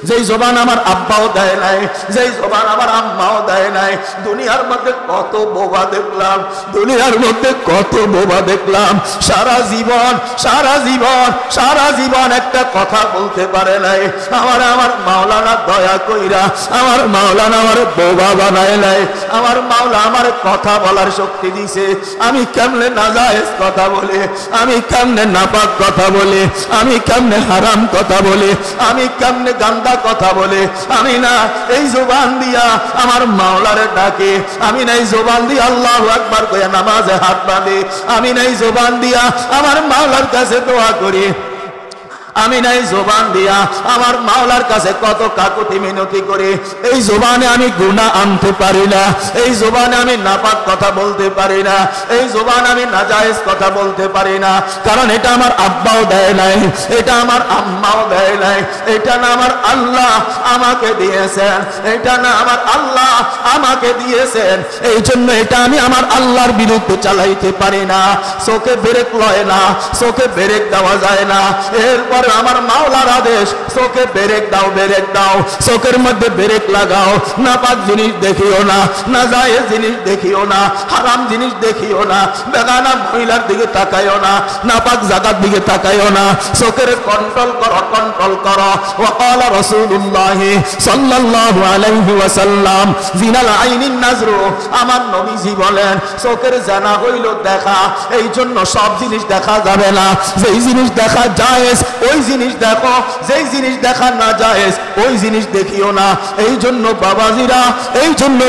যেই জবান আমার আব্বাও দেয় নাই, যেই জবান আমার আম্মাও দেয় নাই। দুনিয়ার মধ্যে কত বোবা দেখলাম, দুনিয়ার মধ্যে কত বোবা দেখলাম, সারা জীবন একটা কথা বলতে পারে নাই। আমার মাওলানা দয়া কইরা আমার মাওলানা আমার বোবা বানায় নাই। আমার মাওলা আমার কথা বলার শক্তি দিছে। আমি কেমনে নাজায়েজ কথা বলে, আমি কেমনে নাপাক কথা বলে, আমি কেমনে হারাম কথা বলে, আমি কেমনে গান্দা কথা বলে। আমি না এই জবান দিয়া আমার মাওলারে ডাকে, আমি না এই জবান দিয়া আল্লাহু আকবার কইয়া নামাজে হাত বাঁধে, আমি না এই জবান দিয়া আমার মাওলার কাছে দোয়া করি, আমি নাই জবান দিয়া আমার মাওলার কাছে কত কাকুতি মিনতি করে। এই জবানে আমি গুনাহ আনতে পারি না, এই জবানে আমি নাপাক কথা বলতে পারি না, এই জবান আমি নাজায়েজ কথা বলতে পারি না। কারণ এটা আমার আব্বাও দেয় নাই, এটা আমার আম্মাও দেয় নাই, এটা না আমার আল্লাহ আমাকে দিয়েছেন, এটা না আমার আল্লাহ আমাকে দিয়েছেন। এই জন্য এটা আমি আমার আল্লাহর বিরুদ্ধে চালাইতে পারি না। চোখে ব্রেক লয় না, চোখে ব্রেক দেওয়া যায় না। এরপর আমার মাওলার আদেশ, চোখে ব্রেক দাও, ব্রেক দাও, চোখের মধ্যে ব্রেক লাগাও। নাপাক জিনিস দেখিও না, নাজায়েজ জিনিস দেখিও না, হারাম জিনিস দেখিও না, বেগানা মহিলার দিকে তাকাইও না, নাপাক জায়গার দিকে তাকাইও না। চোখের কন্ট্রোল করো, কন্ট্রোল করো। ওয়াকালা রাসূলুল্লাহ সাল্লাল্লাহু আলাইহি ওয়াসাল্লাম জিনাল আইনিন নাজরু, আমার নবীজি বলেন চোখের জানা হইল দেখা। এই জন্য সব জিনিস দেখা যাবে না, যেই জিনিস দেখা জায়েজ ওই জিনিস দেখো, যেই জিনিস দেখা না জায়েজ ওই জিনিস দেখিও না। এই জন্য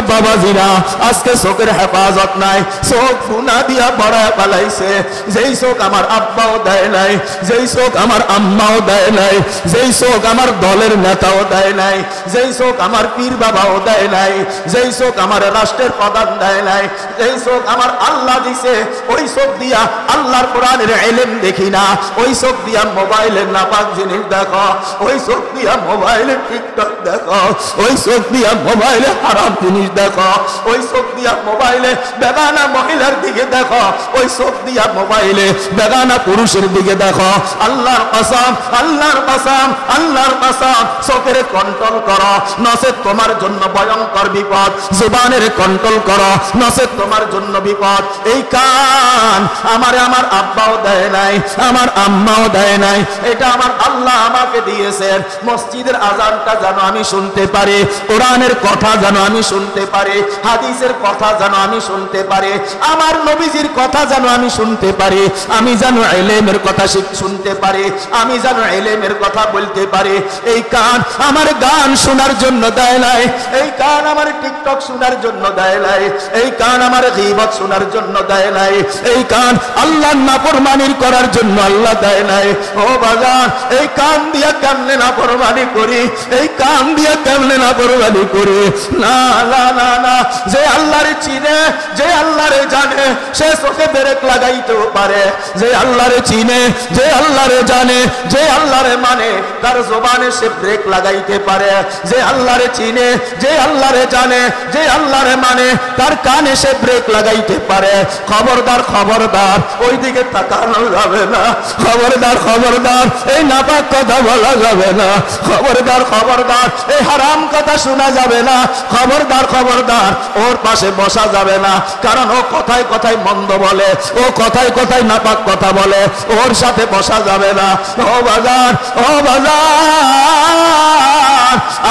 বাবাজিরা আজকে চোখের হেফাজত নাই, চোখ গুনাহ দিয়া বড়ায় পালাইছে। যেই চোখ আমার আব্বাও দেয় নাই, যেই চোখ আমার আম্মাও দেয় নাই, যেই চোখ আমার দলের নেতাও দেয় নাই, যেই চোখ আমার পীর বাবাও দেয় নাই, যেই চোখ আমার রাষ্ট্রের প্রধান দেয় নাই, যেই চোখ আমার আল্লাহ দিছে, ওই চোখ দিয়া আল্লাহর কোরআনের ইলম দেখি না, ওই চোখ দিয়া মোবাইলের নাপাক জিনিস দেখো, ওই চোখ দিয়া মোবাইলে টিকটক দেখো, ওই চোখ দিয়া মোবাইলে হারাম জিনিস দেখো, ওই চোখ দিয়া মোবাইলে বেগানা মহিলার দিকে দেখো, ওই চোখ দিয়া মোবাইলে বেগানা পুরুষের দিকে দেখো। আল্লাহর কসম, আল্লাহর কসম, আল্লাহর কসম, চোখের কন্ট্রোল করো, নচেত তোমার জন্য ভয়ঙ্কর বিপদ। জবানের কন্ট্রোল করো, নচেত তোমার জন্য বিপদ। এই কান আমার আব্বাও দেয় নাই, আমার আম্মাও দেয় নাই, এটা আমার আল্লাহ আমাকে দিয়েছেন। মসজিদের আজানটা যেন আমি শুনতে পারি, কোরআনের কথা যেন আমি শুনতে পারি, হাদিসের কথা যেন আমি শুনতে পারি, আমার নবীজির কথা যেন আমি শুনতে পারি, আমি যেন ইলমের কথা শুনতে পারি, আমি যেন ইলমের কথা বলতে পারি। এই কান আমার গান শোনার জন্য দেয় নাই, এই কান আমার টিকটক শোনার জন্য দেয় নাই, এই কান আমার গীবত শোনার জন্য দেয় নাই, এই কান আল্লাহর নাফরমানি করার জন্য আল্লাহ দেয় নাই। ও বাজার, এই কান দিয়া কেমনে নাফরমানি করি, এই কান দিয়া কেমনে নাফরমানি করি? না না না না, যে আল্লাহরে চিনে, যে আল্লাহরে জানে, সে চোখে ব্রেক লাগাইতেও পারে। যে আল্লাহরে চিনে, যে আল্লাহরে জানে, যে আল্লাহরে মানে, তার জবানে সে ব্রেক লাগাইতে পারে। যে আল্লাহরে চিনে, যে আল্লাহরে জানে, যে আল্লাহরে মানে, তার কানে সে ব্রেক লাগাইতে পারে। খবরদার, খবরদার, ওই দিকে তাকানো যাবে না। খবরদার, খবরদার, এই নাপাক কথা বলা যাবে না। খবরদার, খবরদার, এই হারাম কথা শোনা যাবে না। খবরদার, খবরদার, ওর পাশে বসা যাবে না। কারণ ও কথায় কথায় মন্দ বলে, ও কথায় কথায় নাপাক কথা বলে, ওর সাথে বসা যাবে না। ও বাজার, ও বাজার,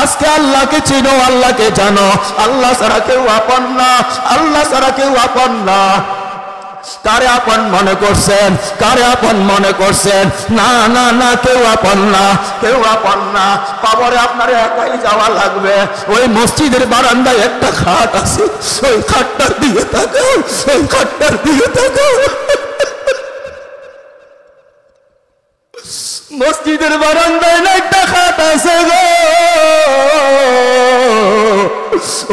আজকে আল্লাহকে চিনো, আল্লাহকে জানো। আল্লাহ ছাড়া কেউ আপন না, আল্লাহ ছাড়া কেউ আপন না। কারে আপন মনে করছেন, কারে আপন মনে করছেন? না না না, কেউ আপন না, কেউ আপন না। কবরে আপনার একাই যাওয়া লাগবে। ওই মসজিদের বারান্দায় একটা খাট আছে, ওই খাটটার দিকে তাকাও, ওই খাটটার দিকে তাকাও। মসজিদের বারান্দায় না একটা খাট আছে গো,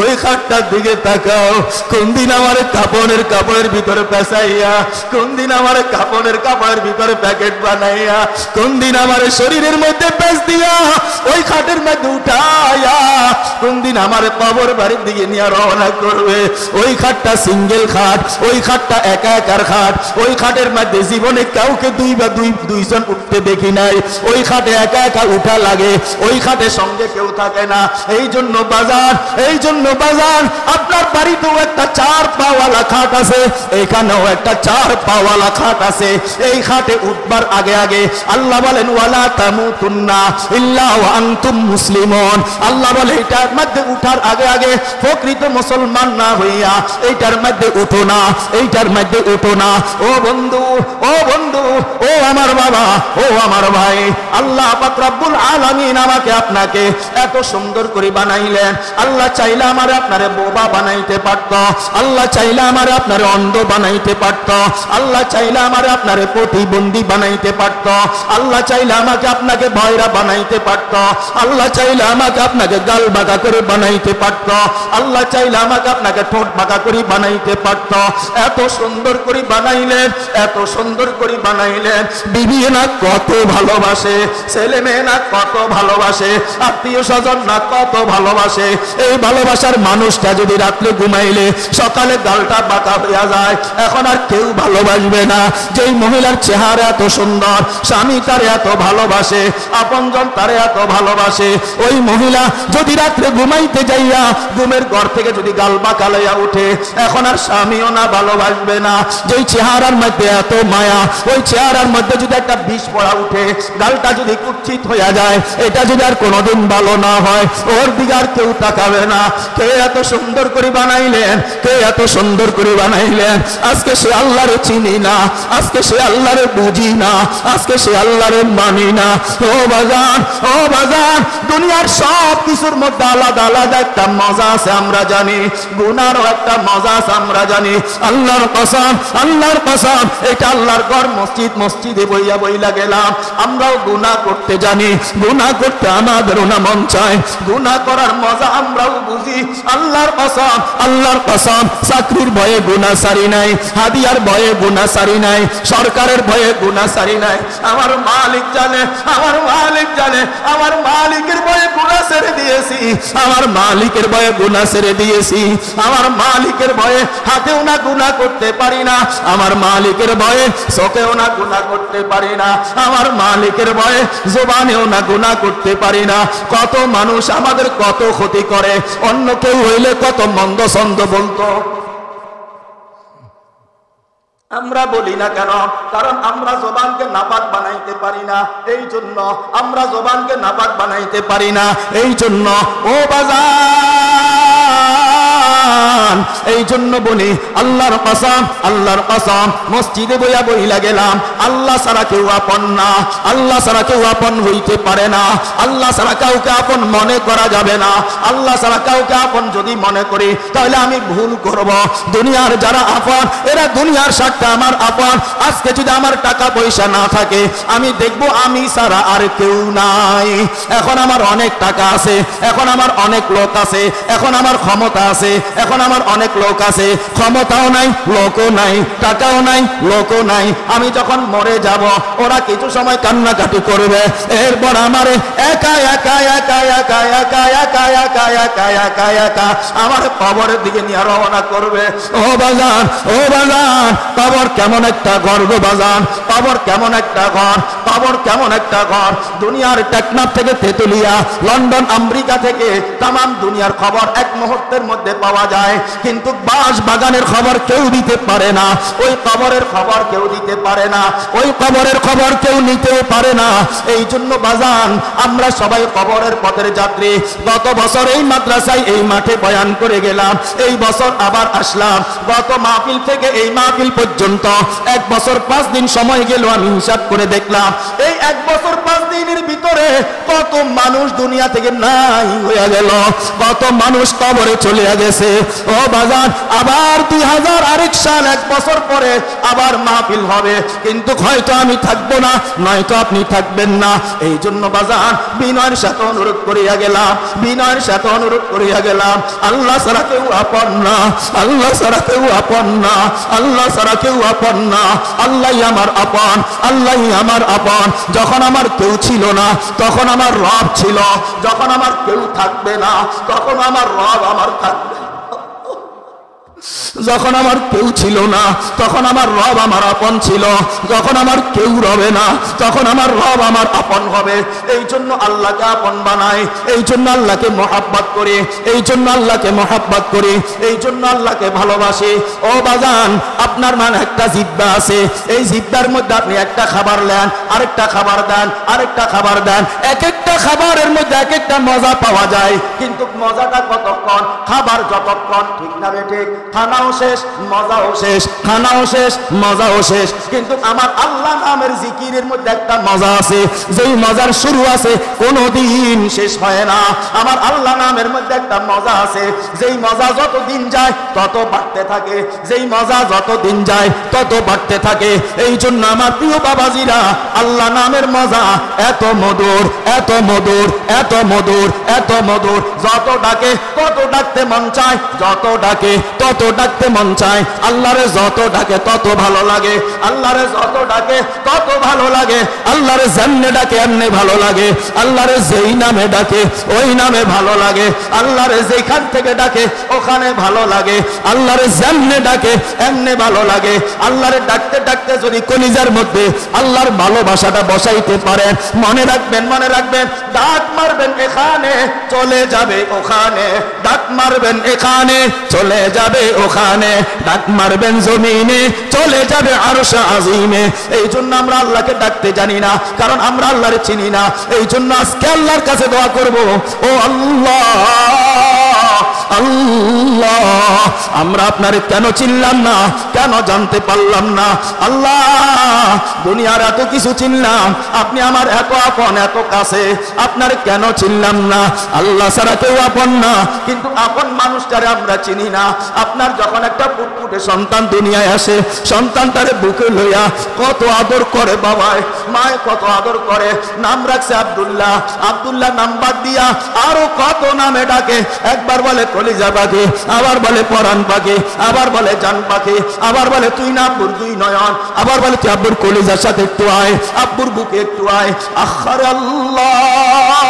ওই খাটটার দিকে তাকাও। কোন দিন আমার কাপড়ের ভিতরে পেঁচাইয়া, কোন দিন আমার কাপড়ের ভিতরে প্যাকেট বানাইয়া, কোন দিন আমার শরীরের মধ্যে পেঁচ দিয়া ওই খাটের মধ্যে উঠাইয়া কোন দিন আমার কবর বাড়ির দিকে নিয়ে রওনা করবে। ওই খাটটা সিঙ্গেল খাট, ওই খাটটা একা একার খাট, ওই খাটের মধ্যে জীবনে কাউকে দুইজন উঠতে দেখি নাই। ওই খাটে একা একা উঠা লাগে, ওই খাটে সঙ্গে কেউ থাকে না। এই জন্য বাজার আপনার বাড়িতেও একটা 4 পাওয়ালা খাট আছে, এখানেও একটা 4 পাওয়ালা খাট আছে। এই খাটে উঠবার আগে আগে আল্লাহ বলেন ওয়ালা তামুতুন্না ইল্লা ওয়া আনতুম মুসলিমুন। আল্লাহ বলে এটার মধ্যে উঠার আগে আগে প্রকৃত মুসলমান না হইয়া এইটার মধ্যে উঠো না, এইটার মধ্যে উঠো না। ও বন্ধু, ও আমার বাবা, ও আমার ভাই, আল্লাহ পাক রব্বুল আলামিন আমাকে আপনাকে এত সুন্দর করে বানাইলেন। আল্লাহ চাইলে আমারে আপনারে বোবা বানাইতে পারত, আল্লাহ চাইলে আমারে আপনারে অন্ধ বানাইতে পারত, আল্লাহ চাইলে আমারে আপনারে প্রতিবন্ধী বানাইতে পারত, আল্লাহ চাইলে আমাকে আপনাকে ভয়রা বানাইতে পারত, আল্লাহ চাইলে আমাকে আপনাকে গাল বাঁকা করে বানাইতে পারত, আল্লাহ চাইলে আমাকে আপনাকে ঠোঁট বাঁকা করে বানাইতে পারত। এত সুন্দর করে বানাইলেন, এত সুন্দর করে বানাইলেন। বিবি না কত ভালোবাসে, ছেলে মেয়ে না কত ভালোবাসে, আত্মীয় স্বজন না কত ভালোবাসে। এই ভালোবাসার মানুষটা যদি রাত্রে ঘুমাইলে সকালে গালটা বাঁকা হইয়া যায়, এখন আর কেউ ভালোবাসবে না। যেই মহিলার চেহারা এত সুন্দর, স্বামী তার এত ভালোবাসে, আপনজন তার এত ভালোবাসে, ওই মহিলা যদি রাত্রে ঘুমাইতে যাইয়া ঘুমের ঘর থেকে যদি গাল বাঁকা লইয়া উঠে, এখন আর স্বামীও না ভালোবাসবে না। যেই চেহারার মধ্যে এত মায়া, ওই চেহারার মধ্যে যদি একটা বিষ পড়া উঠে, গালটা যদি কুৎসিত হইয়া যায়, এটা যদি আর কোনোদিন ভালো না হয়, ওর দিকে আর কেউ তাকাবে না। কে এত সুন্দর করে বানাইলেন, কে এত সুন্দর করে বানাইলেন। আজকে সে আল্লাহরে চিনি না, আজকে সে আল্লাহরে বুঝি না, আজকে সে আল্লাহরে মানি না। ও বাজার, দুনিয়ার সব কিছুর মধ্যে আলাদা আলাদা একটা মজা আছে আমরা জানি, গুনারও একটা মজা আছে আমরা জানি। আল্লাহর কসম, এটা আল্লাহর ঘর মসজিদ, মসজিদে বইলা গেলাম, আমরাও গুনাহ করতে জানি, গুনাহ করতে আমাদেরও না মন চায়, গুনাহ করার মজা আমরাও বুঝি। আল্লাহর কসম, চাকরির ভয়ে গুনাহ সারি নাই, হাদিয়ার ভয়ে গুনাহ সারি নাই, সরকারের ভয়ে গুনাহ সারি নাই। আমার মালিক জানে, আমার মালিকের ভয়ে গুনাহ ছেড়ে দিয়েছি, আমার মালিকের ভয়ে গুনাহ ছেড়ে দিয়েছি। আমার মালিকের ভয়ে হাতেও না গুনাহ করতে পারি না, আমার মালিকের ভয়ে চোখেও না গুনাহ করতে পারি না, আমার মালিকের ভয়ে জবানেও না গুনাহ করতে পারি না। কত মানুষ আমাদের কত ক্ষতি করে, অন্য কেউ হইলে কত মন্দ ছন্দ বলতো, আমরা বলি না কেন? কারণ আমরা জবানকে নাপাক বানাইতে পারি না, এই জন্য আমরা জবানকে নাপাক বানাইতে পারি না, এই জন্য ও বাজান, এই জন্য বলি আল্লাহর কসম, মসজিদে বইলা গেলাম, আল্লাহ ছাড়া কেউ আপন না, আল্লাহ ছাড়া কেউ আপন হইতে পারে না, আল্লাহ ছাড়া কাউকে আপন মনে করা যাবে না। আল্লাহ ছাড়া কাউকে আপন যদি মনে করি তাহলে আমি ভুল করব। দুনিয়ার যারা আপন, এরা দুনিয়ার স্বার্থে আমার আপন। আজকে যদি আমার টাকা পয়সা না থাকে, আমি দেখব আমি ছাড়া আর কেউ নাই। এখন আমার অনেক টাকা আছে, এখন আমার অনেক লোক আছে, এখন আমার ক্ষমতা আছে, এখন আমার অনেক লোক আছে, ক্ষমতাও নাই, লোকও নাই, টাকাও নাই, লোকও নাই। আমি যখন মরে যাব, ওরা কিছু সময় কান্নাকাটি করবে, এরপর আমারে একা আমার কবরের দিকে নিয়ে রওনা করবে। ও বাজান, কবর কেমন একটা ঘর গো বাজান, কবর কেমন একটা ঘর, কবর কেমন একটা ঘর। দুনিয়ার টেকনাফ থেকে তেতুলিয়া, লন্ডন, আমেরিকা থেকে তামাম দুনিয়ার খবর এক মুহূর্তের মধ্যে পাওয়া যায়, কিন্তু বাঁশ বাগানের খবর কেউ দিতে পারে না, ওই কবরের খবর কেউ দিতে পারে না, ওই কবরের খবর কেউ নিতেও পারে না। এই জন্য বাজান, আমরা সবাই কবরের পথের যাত্রী। গত বছর এই মাদ্রাসায় এই মাঠে বয়ান করে গেলাম, এই বছর আবার আসলাম। গত মাহফিল থেকে এই মাহফিল পর্যন্ত 1 বছর 5 দিন সময় গেল। আমি হিসাব করে দেখলাম, এই 1 বছর 5 দিনের ভিতরে কত মানুষ দুনিয়া থেকে নাই হয়ে গেল, কত মানুষ কবরে চলে গেছে। ও বাজান, আবার 2001 সাল 1 বছর পরে আবার মাহফিল হবে, কিন্তু হয়তো আমি থাকবো না, নয়তো আপনি থাকবেন না। এই জন্য বাজান বিনয়ের সাথে অনুরোধ করিয়া গেলাম, বিনয়ের সাথে অনুরোধ করিয়া গেলাম, আল্লাহ ছাড়া কেউ আপন না, আল্লাহ ছাড়া কেউ আপন না, আল্লাহ ছাড়া কেউ আপন না। আল্লাহই আমার আপন, আল্লাহই আমার আপন। যখন আমার কেউ ছিল না তখন আমার রব ছিল, যখন আমার কেউ থাকবে না তখন আমার রব আমার থাকবে। যখন আমার কেউ ছিল না তখন আমার রব আমার আপন ছিল, যখন আমার কেউ রবে না তখন আমার রব আমার আপন হবে। এই জন্য আল্লাহকে আপন বানাই, এই জন্য আল্লাহকে মহাব্বত করি, এই জন্য আল্লাহকে মহাব্বত করি, এই জন্য আল্লাহকে ভালোবাসি। ও বাজান, আপনার মানে একটা জিহ্বা আছে, এই জিহ্বার মধ্যে আপনি একটা খাবার নেন, আরেকটা খাবার দেন, আরেকটা খাবার দেন, এক একটা খাবারের মধ্যে এক একটা মজা পাওয়া যায়, কিন্তু মজাটা কতক্ষণ? খাবার যতক্ষণ, ঠিক না ঠিক? খানাও শেষ, মজাও শেষ, খানাও শেষ, মজাও শেষ। কিন্তু আমার আল্লাহ নামের জিকিরের মধ্যে একটা মজা আছে, যেই মজার শুরু আছে কোনোদিন শেষ হয় না। আমার আল্লাহ নামের মধ্যে একটা মজা আছে, যেই মজা যত দিন যায় তত বাড়তে থাকে, যেই মজা যত দিন যায় তত বাড়তে থাকে। এই জন্য আমার প্রিয় বাবাজিরা, আল্লাহ নামের মজা এত মধুর, এত মধুর, এত মধুর, এত মধুর, যত ডাকে তত ডাকতে মন চায়, যত ডাকে তত ডাকতে মন চায়। আল্লাহরে যত ডাকে তত ভালো লাগে, আল্লাহরে যত ডাকে তত ভালো লাগে। আল্লাহরে যেমনে ডাকে এমনি ভালো লাগে, আল্লাহরে যেই নামে ডাকে ওই নামে ভালো লাগে, আল্লাহরে যেখান থেকে ডাকে ওখানে ভালো লাগে, আল্লাহরে যেমনে ডাকে এমনি ভালো লাগে। আল্লাহরে ডাকতে ডাকতে যদি কলিজার মধ্যে আল্লাহর ভালোবাসাটা বসাইতে পারেন, মনে রাখবেন, মনে রাখবেন, ডাক মারবেন এখানে চলে যাবে ওখানে, ডাক মারবেন এখানে চলে যাবে ওখানে, ডাক মারবেন জমিনে চলে যাবে আরশ আজিমে। এই জন্য আমরা আল্লাহকে ডাকতে জানি না, কারণ আমরা আল্লাহরে চিনি না। এই জন্য আজকে আল্লাহর কাছে দোয়া করব, ও আল্লাহ, আল্লাহ, আমরা আপনারে কেন চিনলাম না, কেন জানতে পারলাম না? আল্লাহ, দুনিয়ার এত কিছু চিনলাম, আপনি আমার এত আপন, এত কাছে, আপনার কেন চিনলাম না? আল্লাহ ছাড়া কেউ আপন না, কিন্তু আপন মানুষটারে আমরা চিনি না। আপনার যখন একটা ফুটফুটে সন্তান দুনিয়ায় আসে, সন্তান তারে বুকে লইয়া কত আদর করে, বাবায় মায় কত আদর করে। নাম রাখছে আব্দুল্লাহ, আব্দুল্লাহ নাম বাদ দিয়া আরো কত নামে ডাকে। একবার বলে কলিজা পাখি, আবার বলে পরাণ পাখি, আবার বলে জান পাখি, আবার বলে তুই না আব্বুর দুই নয়ন, আবার বলে তুই আব্বুর কলিজার সাথে একটু আয়, আব্বুর বুকে একটু আয়। আখারে আল্লাহ,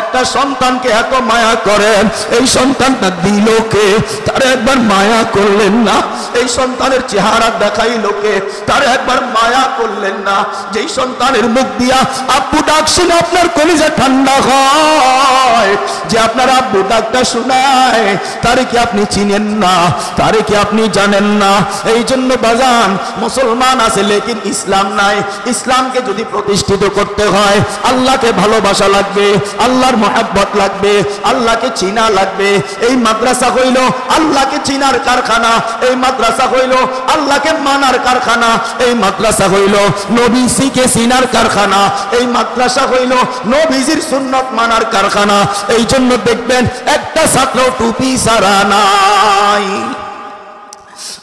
একটা সন্তানকে এত মায়া করেন, এই সন্তানটা দিল কে? তারা একবার মায়া করলেন না? এই সন্তানের চেহারা দেখাইল কে? তারা একবার মায়া করলেন না? যেই সন্তানের মুখ দিয়া আব্বু ডাক শুনে আপনার কলিজা ঠান্ডা হয়, যে আপনার আব্বু ডাকটা শোনায়, তারে কি আপনি চিনেন না? তারে কি আপনি জানেন না? এই জন্য বাজান, মুসলমান আছে লেকিন ইসলাম নাই। ইসলামকে যদি প্রতিষ্ঠিত করতে হয়, আল্লাহকে ভালোবাসা লাগবে, আল্লাহর মহব্বত লাগবে, আল্লাহকে চিনা লাগবে। এই মাদ্রাসা হইল আল্লাহকে চিনার কারখানা, এই মাদ্রাসা হইল আল্লাহকে মানার কারখানা, এই মাদ্রাসা হইল নবীজিকে চিনার কারখানা, এই মাদ্রাসা হইল নবীজির সুন্নত মানার কারখানা। এই জন্য দেখবেন একটা ছাত্র টুপি ছাড়া নাই।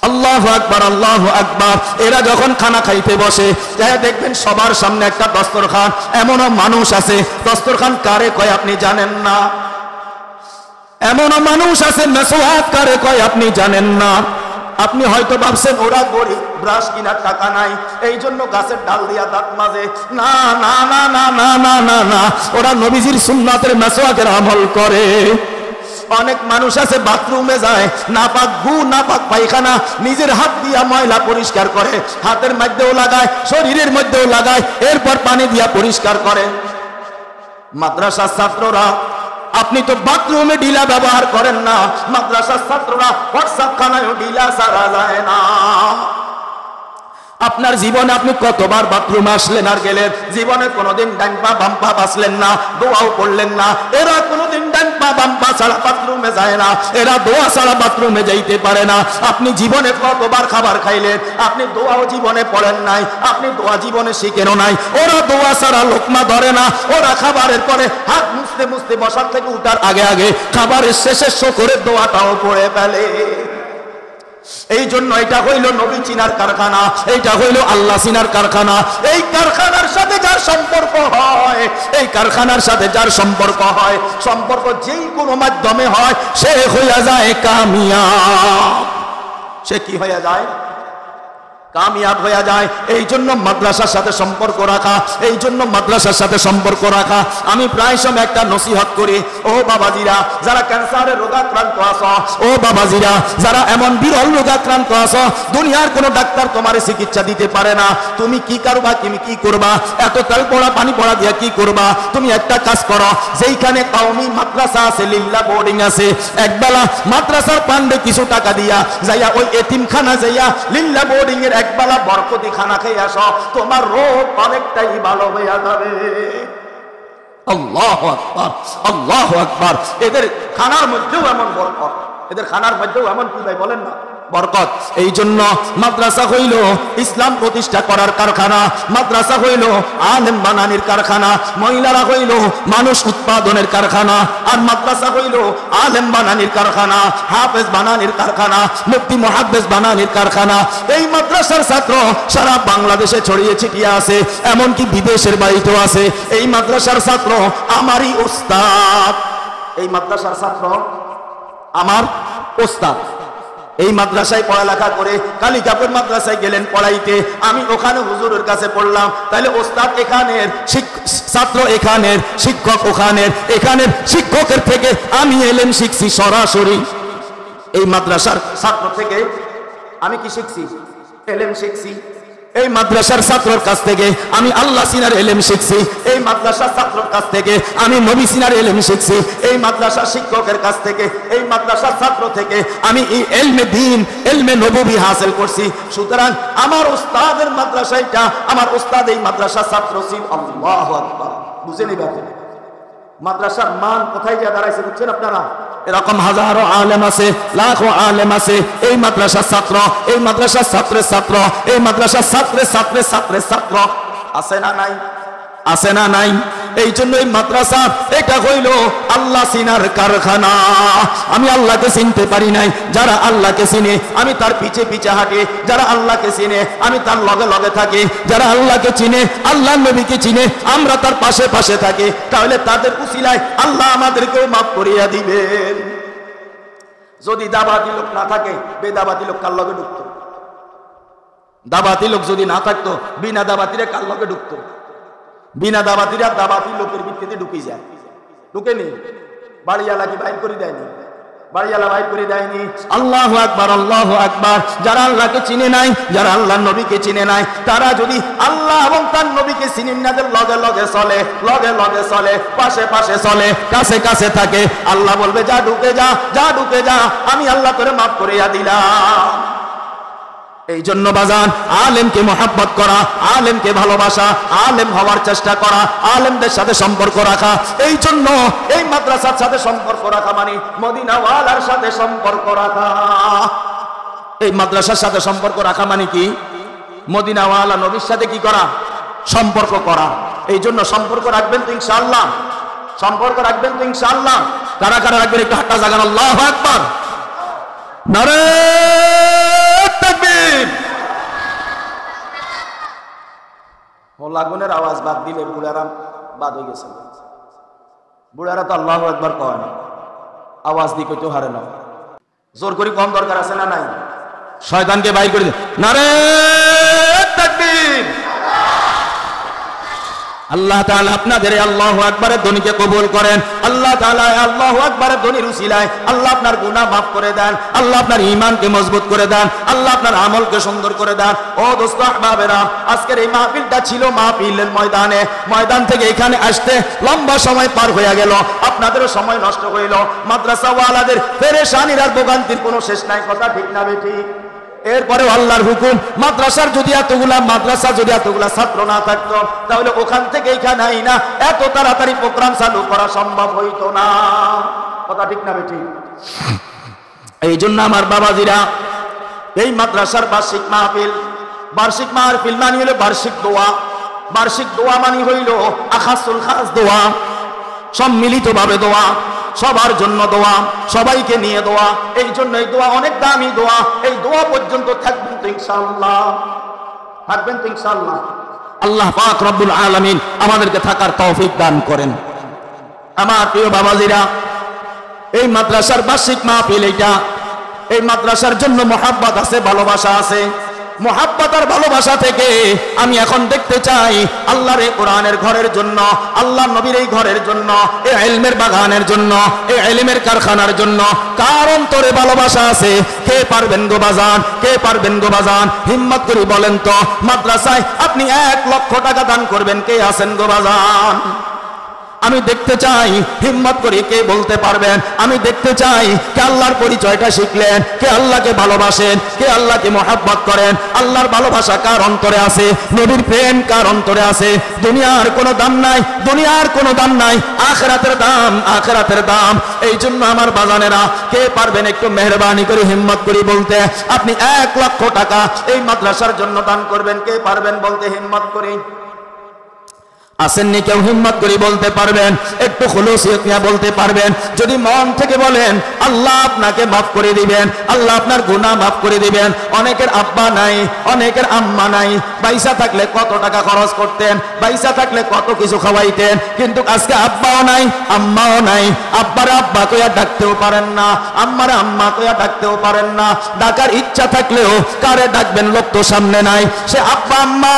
আল্লাহু আকবার, আল্লাহু আকবার। এরা যখন খানা খাইতে বসে, দেখবেন সবার সামনে একটা দস্তরখান। এমনও মানুষ আছে, দস্তরখান কারে কয় আপনি জানেন না। এমনও মানুষ আছে মেসওয়াক কারে কয় আপনি জানেন না। আপনি হয়তো ভাবছেন ওরা গরিব, ব্রাশ কিনার টাকা নাই, এই জন্য গাছের ডাল দিয়া দাঁত মাজে। না না না না না না না না, ওরা নবীজির সুন্নাতের মেসওয়াকের আমল করে। অনেক মানুষ আছে বাথরুমে যায়, নাপাক গু নাপাক পায়খানা নিজের হাত দিয়া ময়লা পরিষ্কার করে, হাতের মধ্যেও লাগায়, শরীরের মধ্যেও লাগায়, এরপর পানি দিয়া পরিষ্কার করে। মাদ্রাসার ছাত্ররা, আপনি তো বাথরুমে ঢিলা ব্যবহার করেন না, মাদ্রাসার ছাত্ররা হোয়াটসঅ্যাপ খানায়ও ঢিলা ছাড়া যায় না। আপনার জীবনে আপনি কতবার বাথরুমে আসলেন আর গেলেন, জীবনে কোনোদিন ডান পা বাম পা বাঁচলেন না, দোয়াও করলেন না। এরা কোনোদিন ডান পা বাম পা ছাড়া বাথরুমে যায় না, এরা দোয়া ছাড়া বাথরুমে যাইতে পারে না। আপনি জীবনে কতবার খাবার খাইলেন, আপনি দোয়াও জীবনে পড়েন নাই, আপনি দোয়া জীবনে শিখেনও নাই। ওরা দোয়া ছাড়া লোকমা ধরে না, ওরা খাবারের পরে হাত মুছতে মুছতে বসার থেকে উঠার আগে আগে খাবারের শেষে শুকরের দোয়াটাও পড়ে ফেলে। এই জন্য এটা হইল নবী চিনার কারখানা, এইটা হইল আল্লাহ চিনার কারখানা। এই কারখানার সাথে যার সম্পর্ক হয়, এই কারখানার সাথে যার সম্পর্ক হয়, সম্পর্ক যেই কোনো মাধ্যমে হয়, সে হইয়া যায় কামিয়াব। সে কি হয়ে যায়? কামিয়াব হয়ে যায়। এই জন্য মাদ্রাসার সাথে সম্পর্ক রাখা, এই জন্য মাদ্রাসার সাথে সম্পর্ক রাখা। আমি প্রায় সময় একটা নসিহত করি, ও বাবাজিরা যারা ক্যান্সারের রোগাক্রান্ত আছো, ও বাবাজিরা যারা এমন বিরল রোগাক্রান্ত আছো, দুনিয়ার কোনো ডাক্তার তোমার চিকিৎসা দিতে পারে না, তুমি কি করবা? তুমি কি করবা? এত তেল পড়া পানি পড়া দিয়া কি করবা? তুমি একটা কাজ করো, যেইখানে কওমি মাদ্রাসা আছে, লিল্লা বোর্ডিং আছে, একবেলা মাদ্রাসার পান্ডে কিছু টাকা দিয়া যাইয়া ওই এতিমখানা যাইয়া লিল্লা বোর্ডিং এর একবেলা বরকতি খানা খেয়ে আসো, তোমার রোগ অনেকটাই ভালো হয়ে যাবে। আল্লাহু আকবার, আল্লাহু আকবার। এদের খানার মধ্যেও এমন বরকত, এদের খানার মধ্যেও এমন কি ভাই বলেন না বরকত। এই জন্য মাদ্রাসা হইল ইসলাম প্রতিষ্ঠা করার কারখানা, মাদ্রাসা হইল আলেম বানানির কারখানা, মহিলারা হইল মানুষ উৎপাদনের কারখানা, আর মাদ্রাসা হইল আলেম বানানির কারখানা, হাফেজ বানানির কারখানা, মুফতি মুহাদ্দিস বানানির কারখানা। এই মাদ্রাসার ছাত্র সারা বাংলাদেশে ছড়িয়ে ছিটিয়ে আছে, এমনকি বিদেশের বাড়িতেও আছে। এই মাদ্রাসার ছাত্র আমারই উস্তাদ, এই মাদ্রাসার ছাত্র আমার উস্তাদ। এই মাদ্রাসায় পড়ালেখা করে কালিকাপুর মাদ্রাসায় গেলেন পড়াইতে, আমি ওখানে হুজুরের কাছে পড়লাম। তাহলে ওস্তাদ এখানের, ছাত্র এখানের, শিক্ষক ওখানের, এখানের শিক্ষকের থেকে আমি এলেম শিখছি সরাসরি। এই মাদ্রাসার ছাত্র থেকে আমি কি শিখছি? এলেম শিখছি। এই মাদ্রাসার ছাত্রের কাছ থেকে আমি আল্লাহ সিনার এলেম শিখছি। এই মাদ্রাসার ছাত্রের কাছ থেকে আমি নবী সিনার এলেম শিখছি। এই মাদ্রাসার শিক্ষকের কাছ থেকে, এই মাদ্রাসার ছাত্র থেকে আমি এই এলমে দ্বীন, এলমে নববী হাসিল করছি। সুতরাং আমার উস্তাদের মাদ্রাসাটা, আমার উস্তাদ এই মাদ্রাসার ছাত্র ছিল। আল্লাহু আকবার। বুঝে নিবেন মাদ্রাসার মান কোথায় যা দাঁড়াইছে, বুঝছেন আপনারা? এরকম হাজারো আলেম আছে, লাখো আলেম আছে। এই মাদ্রাসার ছাত্র, এই মাদ্রাসার ছাত্রের ছাত্র, এই মাদ্রাসার ছাত্রের ছাত্রের ছাত্রের ছাত্র আছে না নাই? আছে না নাই? এই জন্য এই মাদ্রাসা এটা হইল আল্লাহ চিনার কারখানা। আমি আল্লাহকে চিনতে পারি নাই, যারা আল্লাহকে চিনে আমি তার পিছে পিছে হাঁটি, যারা আল্লাহকে চিনে আমি তার লগে লগে থাকি, যারা আল্লাহকে চিনে, আল্লাহ নবীকে চিনে আমরা তার পাশে পাশে থাকি। তাহলে তাদের উসিলায় আল্লাহ আমাদেরকেও মাফ করিয়া দিবেন। যদি দাবাতি লোক না থাকে, বেদাবাতি লোক কার লগে ঢুকতো? দাবাতি লোক যদি না থাকতো, বিনা দাবাতিরে কার লগে ঢুকতো? বিনা দাবাতিরা দাবাতি লোকের ভিত্তিতে ঢুকে যায়। ঢুকেনি? বাড়িওয়ালা কি বাইর করে দেয়নি? বাড়িওয়ালা বাইর করে দেয়নি। আল্লাহু আকবার, আল্লাহু আকবার। যারা আল্লাহকে চিনে নাই, যারা আল্লাহর নবীকে চিনে নাই, তারা যদি আল্লাহ এবং তার নবীকে চিনেন না, লগে লগে চলে, লগে লগে চলে, পাশে পাশে চলে, কাছে কাছে থাকে, আল্লাহ বলবে যা ঢুকে যা, যা ঢুকে যা, আমি আল্লাহ তোরে মাফ করিয়া দিলাম। এই জন্য বাজান, আলেমকে মহাব্বত করা, আলেমকে ভালোবাসা, আলেম হওয়ার চেষ্টা করা, আলেমদের সাথে সম্পর্ক রাখা। এই জন্য এই মাদ্রাসার সাথে সম্পর্ক রাখা মানে মদিনাওয়ালার সাথে সম্পর্ক রাখা। এই মাদ্রাসার সাথে সম্পর্ক রাখা মানে কি? মদিনাওয়ালা নবীর সাথে কি করা? সম্পর্ক করা। এই জন্য সম্পর্ক রাখবেন তো ইনশাআল্লাহ, সম্পর্ক রাখবেন তো ইনশাআল্লাহ। কারা কারা রাখবেন একটু হাতটা জাগান। আল্লাহু আকবার, নারে তাকবীর। লাগুনের আওয়াজ বাদ দিলে বুড়ারা বাদ হয়ে গেছে। বুড়ারা তো আল্লাহু আকবার কয় না, আওয়াজ দিয়ে কইতে হারে না। জোর করে কম দরকার আছে না নাই? শয়তানকে বাইর করে দে, নারে তাকবীর। আল্লাহ তাআলা আপনাদের আল্লাহু আকবারের ধ্বনিকে কবুল করেন। আল্লাহ তাআলা আল্লাহু আকবারের ধ্বনির উসিলায় আল্লাহ আপনার গুনাহ মাফ করে দেন, আল্লাহ আপনার ঈমানকে মজবুত করে দেন, আল্লাহ আপনার আমলকে সুন্দর করে দেন। ও দোস্ত আহবাবেরা, আজকের এই মাহফিলটা ছিল মাহফিলের ময়দানে। ময়দান থেকে এখানে আসতে লম্বা সময় পার হয়ে গেল, আপনাদেরও সময় নষ্ট হইল। মাদ্রাসাওয়ালাদের পেরেশানির আর ভোগান্তির কোনো শেষ নাই। কথা ঠিক না বেঠিক? এরপরে আল্লাহর হুকুম, মাদ্রাসার যদি এতগুলা ছাত্র না থাকতো, তাহলে ওখান থেকে এইখানে না এত তাড়াতাড়ি প্রোগ্রাম চালু করা সম্ভব হইতো না। কথা ঠিক না বেঠিক? এই জন্য আমার বাবাজিরা, এই মাদ্রাসার বার্ষিক মাহফিল, বার্ষিক মাহফিল মানে হলো বার্ষিক দোয়া। বার্ষিক দোয়া মানে হইল আখাসুল খাস দোয়া। সম্মিলিতভাবে দোয়া, সবার জন্য দোয়া, সবাইকে নিয়ে দোয়া। এই জন্য এই দোয়া অনেক দামি দোয়া। এই দোয়া পর্যন্ত থাকবেন তো ইনশাআল্লাহ, থাকবেন তো ইনশাআল্লাহ। আল্লাহ পাক রব্বুল আলামিন আমাদেরকে থাকার তৌফিক দান করেন। আমার প্রিয় বাবাজিরা, এই মাদ্রাসার বার্ষিক মাহফিল এইটা, এই মাদ্রাসার জন্য মহাব্বত আছে, ভালোবাসা আছে। মহাব্বত আর ভালোবাসা থেকে আমি এখন দেখতে চাই আল্লাহর এই কোরআনের ঘরের জন্য, আল্লাহ নবীর এই ঘরের জন্য, এই ইলমের বাগানের জন্য, এই ইলমের কারখানার জন্য কার অন্তরে ভালোবাসা আছে? কে পারবেন গো বাজান, কে পারবেন গো বাজান? হিম্মত করে বলেন তো, মাদ্রাসায় আপনি 1 লক্ষ টাকা দান করবেন, কে আছেন গো বাজান? আমি দেখতে চাই হিম্মত করে কে বলতে পারবেন। আমি দেখতে চাই কে আল্লাহর পরিচয়টা শিখলেন, কে আল্লাহকে ভালোবাসেন, কে আল্লাহকে মহব্বত করেন। আল্লাহর ভালোবাসা কার অন্তরে আছে? নবীর প্রেম কার অন্তরে আছে? দুনিয়ার কোনো দাম নাই, দুনিয়ার কোনো দাম নাই, আখিরাতের দাম, আখিরাতের দাম। এই জন্য আমার বাজানেরা, কে পারবেন একটু মেহরবানি করে হিম্মত করে বলতে আপনি 1 লক্ষ টাকা এই মাদ্রাসার জন্য দান করবেন? কে পারবেন বলতে হিম্মত করে? আসেননি কেউ? হিম্মত করে বলতে পারবেন? একটু খুলুসিয়ত নিয়ে বলতে পারবেন? যদি মন থেকে বলেন আল্লাহ আপনাকে মাফ করে দিবেন, আল্লাহ আপনার গুনাহ মাফ করে দিবেন। অনেকের আব্বা নাই, অনেকের আম্মা নাই, পয়সা থাকলে কত টাকা খরচ করতেন, পয়সা থাকলে কত কিছু খাওয়াইতেন, কিন্তু আজকে আব্বাও নাই, আম্মাও নাই। আব্বার আব্বা কইয়া ডাকতেও পারেন না, আম্মার আম্মা কইয়া ডাকতেও পারেন না। ডাকার ইচ্ছা থাকলেও কারে ডাকবেন? লোক তো সামনে নাই। সে আব্বা আম্মা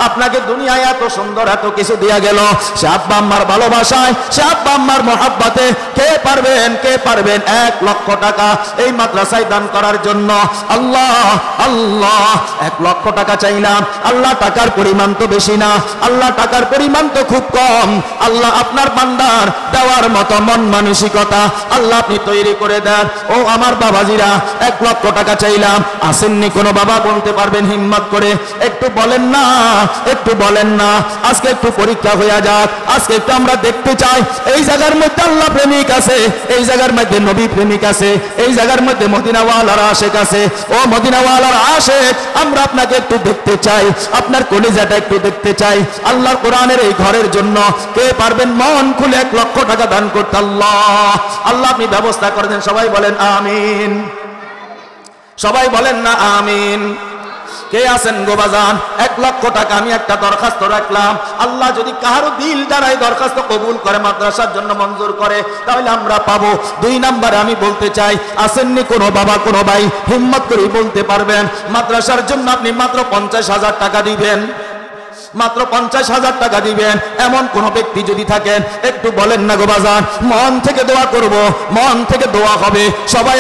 আপনাকে দুনিয়ায় এত সুন্দর এত কিছু দিয়া গেল, সে আব্বা আম্মার ভালোবাসায়, সে আব্বা আম্মার মহাব্বতে কে পারবেন, কে পারবেন 1 লক্ষ টাকা এই মাদ্রাসায় দান করার জন্য? আল্লাহ আল্লাহ, 1 লক্ষ টাকা চাইলাম। আল্লাহ টাকার পরিমাণ তো বেশি না, আল্লাহ টাকার পরিমাণ তো খুব কম। আল্লাহ আপনার বান্দার দেওয়ার মতো মন মানসিকতা আল্লাহ আপনি তৈরি করে দেন। ও আমার বাবাজিরা, 1 লক্ষ টাকা চাইলাম। আসেননি কোনো বাবা? বলতে পারবেন হিম্মত করে? একটু বলেন না, একটু বলেন না। আজকে একটু পরীক্ষা হয়ে যাক, আজকে একটু আমরা দেখতে চাই এই জায়গার মধ্যে আল্লাহ প্রেমিক আছে, এই জায়গার মধ্যে নবী প্রেমিক আছে, এই জায়গার মধ্যে মদিনাওয়ালার আশিক আছে। ও মদিনাওয়ালার আশিক, আমরা আপনাকে একটু দেখতে চাই, আপনার কলিজাটা একটু দেখতে চাই। আল্লাহর কোরআনের এই ঘরের জন্য কে পারবেন মন খুলে 1 লক্ষ টাকা দান করতে? আল্লাহ আল্লাহ আপনি ব্যবস্থা করে দেন। সবাই বলেন আমিন, সবাই বলেন না আমিন। কে আছেন গো বাজান? 1 লক্ষ টাকা আমি একটা দরখাস্ত রাখলাম। আল্লাহ যদি কারো দিল দ্বারাই দরখাস্ত কবুল করে, মাদ্রাসার জন্য মঞ্জুর করে, তাহলে আমরা পাবো। 2 নম্বরে আমি বলতে চাই, আসেননি কোনো বাবা, কোনো ভাই? হিম্মত করে বলতে পারবেন মাদ্রাসার জন্য আপনি মাত্র 50,000 টাকা দিবেন? মাত্র 50,000 টাকা দিবেন এমন কোন ব্যক্তি যদি থাকেন একটু বলেন না গো বাজান। মন থেকে দোয়া করব, মন থেকে দোয়া হবে। সবাই